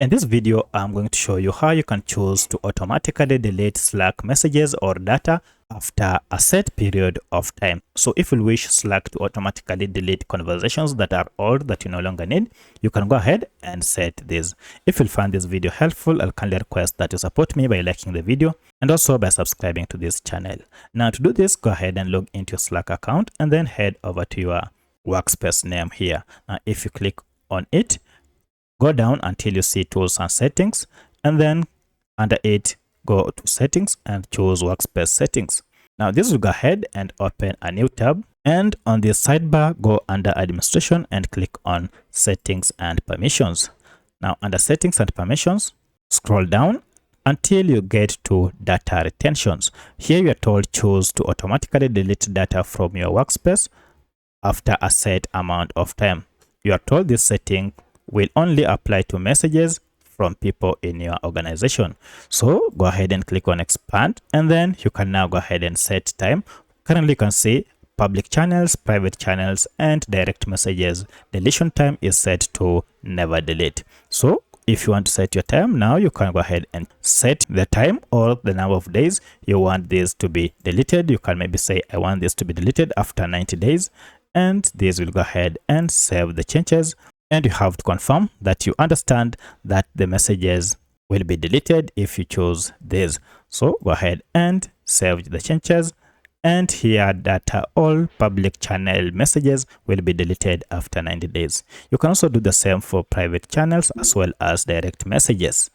In this video, I'm going to show you how you can choose to automatically delete Slack messages or data after a set period of time. So if you wish Slack to automatically delete conversations that are old that you no longer need, you can go ahead and set this. If you find this video helpful, I'll kindly request that you support me by liking the video and also by subscribing to this channel. Now to do this, go ahead and log into your Slack account and then head over to your Workspace name here. Now if you click on it, go down until you see tools and settings, and then under it go to settings and choose workspace settings. Now this will go ahead and open a new tab, and on the sidebar go under administration and click on settings and permissions. Now under settings and permissions, scroll down until you get to data retentions. Here you are told choose to automatically delete data from your workspace after a set amount of time. You are told this setting will only apply to messages from people in your organization. So go ahead and click on expand, and then you can now go ahead and set time. Currently you can see public channels, private channels, and direct messages. Deletion time is set to never delete. So if you want to set your time now, you can go ahead and set the time or the number of days you want this to be deleted. You can maybe say I want this to be deleted after 90 days, and this will go ahead and save the changes. And you have to confirm that you understand that the messages will be deleted if you choose this. So go ahead and save the changes. And here data all public channel messages will be deleted after 90 days. You can also do the same for private channels as well as direct messages.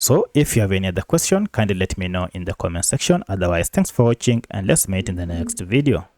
So if you have any other question, kindly let me know in the comment section. Otherwise, thanks for watching and let's meet in the next video.